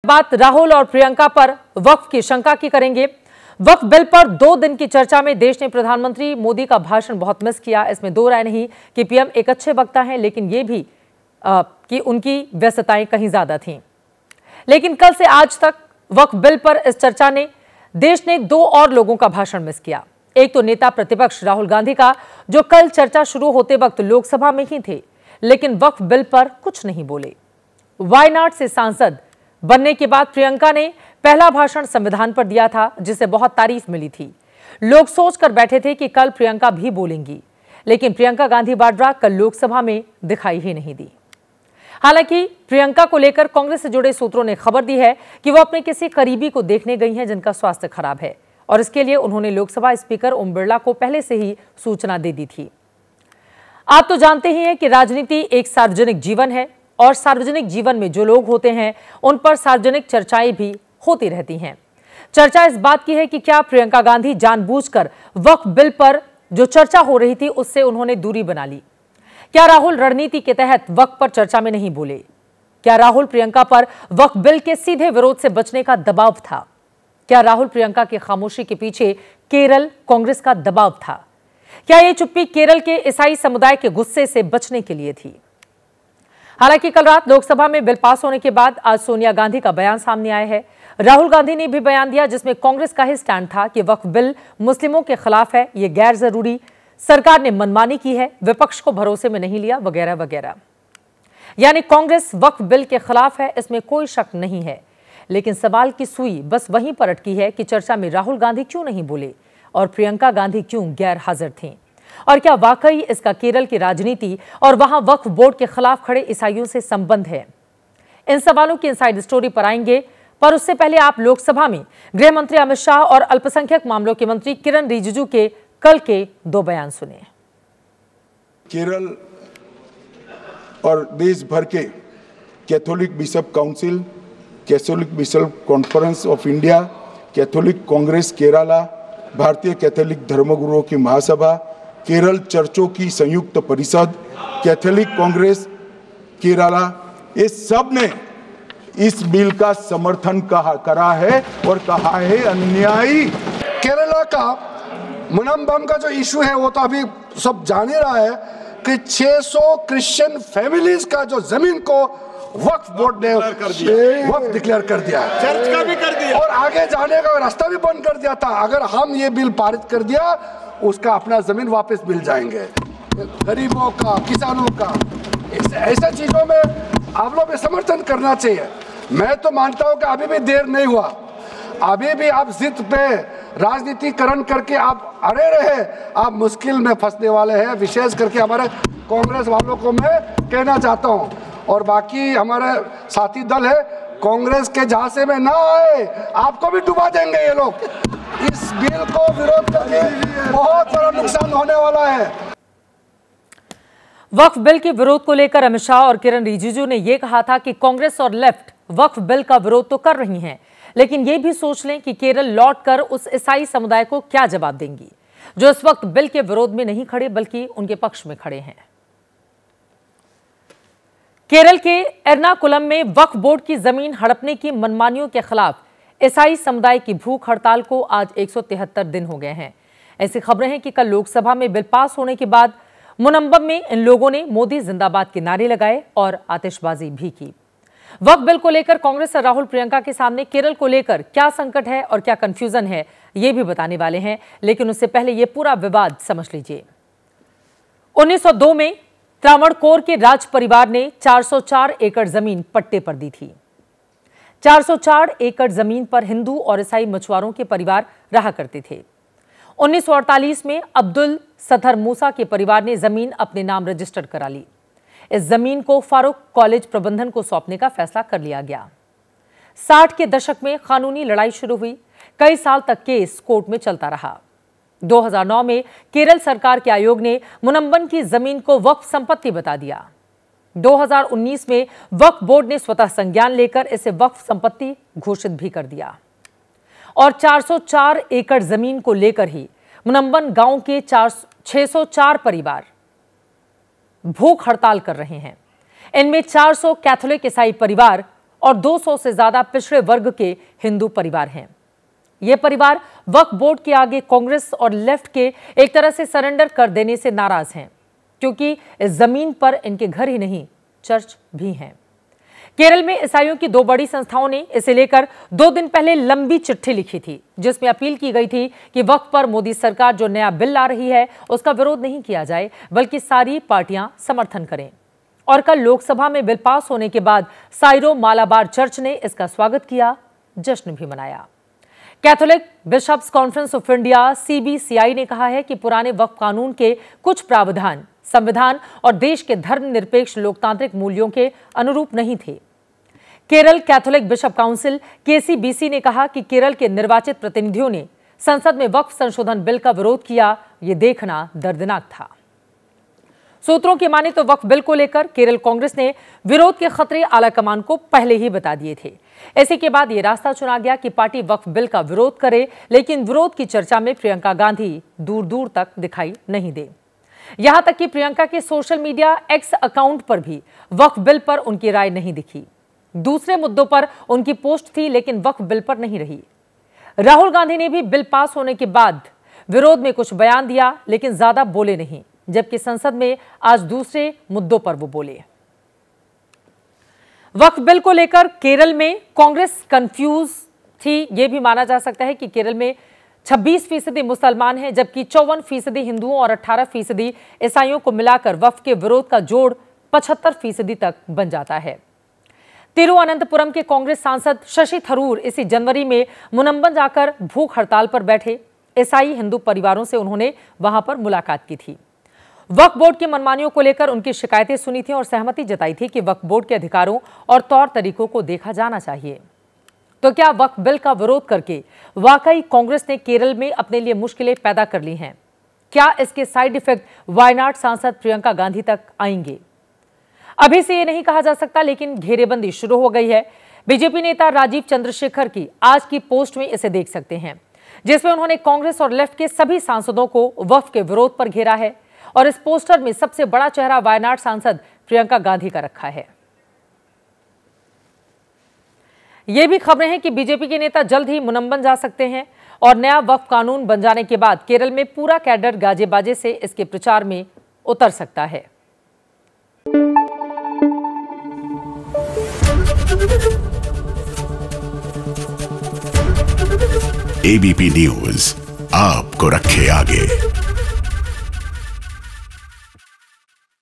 बात राहुल और प्रियंका पर वक्फ की शंका की करेंगे। वक्फ बिल पर 2 दिन की चर्चा में देश ने प्रधानमंत्री मोदी का भाषण बहुत मिस किया। इसमें दो राय नहीं कि पीएम एक अच्छे वक्ता हैं, लेकिन ये भी कि उनकी व्यस्तताएं कहीं ज्यादा थीं। लेकिन कल से आज तक वक्फ बिल पर इस चर्चा ने देश ने 2 और लोगों का भाषण मिस किया। एक तो नेता प्रतिपक्ष राहुल गांधी का, जो कल चर्चा शुरू होते वक्त लोकसभा में ही थे, लेकिन वक्फ बिल पर कुछ नहीं बोले। वायनाड से सांसद बनने के बाद प्रियंका ने पहला भाषण संविधान पर दिया था, जिसे बहुत तारीफ मिली थी। लोग सोच कर बैठे थे कि कल प्रियंका भी बोलेंगी, लेकिन प्रियंका गांधी वाड्रा कल लोकसभा में दिखाई ही नहीं दी। हालांकि प्रियंका को लेकर कांग्रेस से जुड़े सूत्रों ने खबर दी है कि वो अपने किसी करीबी को देखने गई हैं जिनका स्वास्थ्य खराब है, और इसके लिए उन्होंने लोकसभा स्पीकर ओम बिरला को पहले से ही सूचना दे दी थी। आप तो जानते ही हैं कि राजनीति एक सार्वजनिक जीवन है, और सार्वजनिक जीवन में जो लोग होते हैं उन पर सार्वजनिक चर्चाएं भी होती रहती हैं। चर्चा इस बात की है कि क्या प्रियंका गांधी जानबूझकर वक्फ बिल पर जो चर्चा हो रही थी उससे उन्होंने दूरी बना ली? क्या राहुल रणनीति के तहत वक्फ पर चर्चा में नहीं बोले? क्या राहुल प्रियंका पर वक्फ बिल के सीधे विरोध से बचने का दबाव था? क्या राहुल प्रियंका की खामोशी के पीछे केरल कांग्रेस का दबाव था? क्या यह चुप्पी केरल के ईसाई समुदाय के गुस्से से बचने के लिए थी? हालांकि कल रात लोकसभा में बिल पास होने के बाद आज सोनिया गांधी का बयान सामने आया है। राहुल गांधी ने भी बयान दिया, जिसमें कांग्रेस का ही स्टैंड था कि वक्फ बिल मुस्लिमों के खिलाफ है, ये गैर जरूरी, सरकार ने मनमानी की है, विपक्ष को भरोसे में नहीं लिया, वगैरह वगैरह। यानी कांग्रेस वक्फ बिल के खिलाफ है, इसमें कोई शक नहीं है। लेकिन सवाल की सुई बस वहीं पर अटकी है कि चर्चा में राहुल गांधी क्यों नहीं बोले और प्रियंका गांधी क्यों गैर हाजिर थीं, और क्या वाकई इसका केरल की राजनीति और वहां वक्फ बोर्ड के खिलाफ खड़े ईसाइयों से संबंध है? इन सवालों की इनसाइड स्टोरी पर आएंगे, पर उससे पहले आप लोकसभा में गृह मंत्री अमित शाह और अल्पसंख्यक मामलों के मंत्री किरण रिजिजू के कल के 2 बयान सुने। केरल और देश भर के Catholic bishop council, Catholic bishop conference of India, Catholic Congress Kerala, भारतीय कैथोलिक धर्मगुरुओं की महासभा, केरल चर्चों की संयुक्त परिषद, कैथोलिक कांग्रेस केरला, ये सब ने इस बिल का समर्थन करा है और कहा है अन्यायी। केरला का मुनम्बम का जो इशू है वो तो अभी सब जान ही रहा है कि 600 क्रिश्चियन फैमिलीज का जो जमीन को वक्फ बोर्ड ने वक्फ डिक्लेयर कर दिया है, चर्च का भी कर दिया और आगे जाने का रास्ता भी बंद कर दिया था। अगर हम ये बिल पारित कर दिया, उसका अपना जमीन वापस मिल जाएंगे गरीबों का, किसानों का। ऐसा चीजों में आप लोग समर्थन करना चाहिए। मैं तो मानता हूं कि अभी भी देर नहीं हुआ, अभी भी आप जिद पे राजनीतिकरण करके आप अड़े रहे, आप मुश्किल में फंसने वाले हैं। विशेष करके हमारे कांग्रेस वालों को मैं कहना चाहता हूं, और बाकी हमारे साथी दल है, कांग्रेस के झांसे में ना आए, आपको भी डुबा देंगे ये लोग। इस बिल को विरोध करके बहुत बड़ा नुकसान होने वाला है। वक्फ बिल के विरोध को लेकर अमित शाह और किरण रिजिजू ने यह कहा था कि कांग्रेस और लेफ्ट वक्फ बिल का विरोध तो कर रही हैं, लेकिन यह भी सोच लें कि केरल लौटकर उस ईसाई समुदाय को क्या जवाब देंगी, जो इस वक्त बिल के विरोध में नहीं खड़े बल्कि उनके पक्ष में खड़े हैं। केरल के एर्नाकुलम में वक्फ बोर्ड की जमीन हड़पने की मनमानियों के खिलाफ ईसाई समुदाय की भूख हड़ताल को आज 173 दिन हो गए हैं। ऐसी खबरें हैं कि कल लोकसभा में बिल पास होने के बाद मुनम्बम में इन लोगों ने मोदी जिंदाबाद के नारे लगाए और आतिशबाजी भी की। वक्फ बिल को लेकर कांग्रेस और राहुल प्रियंका के सामने केरल को लेकर क्या संकट है और क्या कंफ्यूजन है, ये भी बताने वाले हैं, लेकिन उससे पहले ये पूरा विवाद समझ लीजिए। 1902 में त्रावणकोर के राज परिवार ने 404 एकड़ जमीन पट्टे पर दी थी। 404 एकड़ जमीन पर हिंदू और ईसाई मछुआरों के परिवार रहा करते थे। 1948 में अब्दुल सत्तर मूसा के परिवार ने जमीन अपने नाम रजिस्टर करा ली। इस जमीन को फारूक कॉलेज प्रबंधन को सौंपने का फैसला कर लिया गया। 60 के दशक में कानूनी लड़ाई शुरू हुई, कई साल तक केस कोर्ट में चलता रहा। 2009 में केरल सरकार के आयोग ने मुनम्बम की जमीन को वक्फ संपत्ति बता दिया। 2019 में वक्फ बोर्ड ने स्वतः संज्ञान लेकर इसे वक्फ संपत्ति घोषित भी कर दिया, और 404 एकड़ जमीन को लेकर ही मुनम्बम गांव के 604 परिवार भूख हड़ताल कर रहे हैं। इनमें 400 कैथोलिक ईसाई परिवार और 200 से ज्यादा पिछड़े वर्ग के हिंदू परिवार हैं। ये परिवार वक्फ बोर्ड के आगे कांग्रेस और लेफ्ट के एक तरह से सरेंडर कर देने से नाराज हैं, क्योंकि इस जमीन पर इनके घर ही नहीं चर्च भी हैं। केरल में ईसाइयों की 2 बड़ी संस्थाओं ने इसे लेकर 2 दिन पहले लंबी चिट्ठी लिखी थी, जिसमें अपील की गई थी कि वक्फ पर मोदी सरकार जो नया बिल ला रही है उसका विरोध नहीं किया जाए, बल्कि सारी पार्टियां समर्थन करें। और कल लोकसभा में बिल पास होने के बाद साइरो मालाबार चर्च ने इसका स्वागत किया, जश्न भी मनाया। Catholic bishops conference of India CBCI ने कहा है कि पुराने वक्फ कानून के कुछ प्रावधान संविधान और देश के धर्मनिरपेक्ष लोकतांत्रिक मूल्यों के अनुरूप नहीं थे। Kerala Catholic bishop council KCBC ने कहा कि केरल के निर्वाचित प्रतिनिधियों ने संसद में वक्फ संशोधन बिल का विरोध किया, यह देखना दर्दनाक था। सूत्रों की माने तो वक्फ बिल को लेकर केरल कांग्रेस ने विरोध के खतरे आलाकमान को पहले ही बता दिए थे। इसी के बाद यह रास्ता चुना गया कि पार्टी वक्फ बिल का विरोध करे, लेकिन विरोध की चर्चा में प्रियंका गांधी दूर दूर तक दिखाई नहीं दे। यहां तक कि प्रियंका के सोशल मीडिया X अकाउंट पर भी वक्फ बिल पर उनकी राय नहीं दिखी। दूसरे मुद्दों पर उनकी पोस्ट थी, लेकिन वक्फ बिल पर नहीं रही। राहुल गांधी ने भी बिल पास होने के बाद विरोध में कुछ बयान दिया, लेकिन ज्यादा बोले नहीं, जबकि संसद में आज दूसरे मुद्दों पर वो बोले। वक्फ बिल को लेकर केरल में कांग्रेस कंफ्यूज थी। यह भी माना जा सकता है कि केरल में 26% मुसलमान हैं, जबकि 54% हिंदुओं और 18% ईसाइयों को मिलाकर वक्फ के विरोध का जोड़ 75% तक बन जाता है। तिरुवनंतपुरम के कांग्रेस सांसद शशि थरूर इसी जनवरी में मुनम्बन जाकर भूख हड़ताल पर बैठे। ईसाई हिंदू परिवारों से उन्होंने वहां पर मुलाकात की थी। वक्फ बोर्ड की मनमानियों को लेकर उनकी शिकायतें सुनी थी और सहमति जताई थी कि वक्फ बोर्ड के अधिकारों और तौर तरीकों को देखा जाना चाहिए। तो क्या वक्फ बिल का विरोध करके वाकई कांग्रेस ने केरल में अपने लिए मुश्किलें पैदा कर ली हैं? क्या इसके साइड इफेक्ट वायनाड सांसद प्रियंका गांधी तक आएंगे? अभी से ये नहीं कहा जा सकता, लेकिन घेरेबंदी शुरू हो गई है। बीजेपी नेता राजीव चंद्रशेखर की आज की पोस्ट में इसे देख सकते हैं, जिसमें उन्होंने कांग्रेस और लेफ्ट के सभी सांसदों को वक्फ के विरोध पर घेरा है और इस पोस्टर में सबसे बड़ा चेहरा वायनाड सांसद प्रियंका गांधी का रखा है। ये भी खबरें हैं कि बीजेपी के नेता जल्द ही मुनम्बन जा सकते हैं और नया वक्फ कानून बन जाने के बाद केरल में पूरा कैडर गाजे बाजे से इसके प्रचार में उतर सकता है। ABP न्यूज आपको रखे आगे।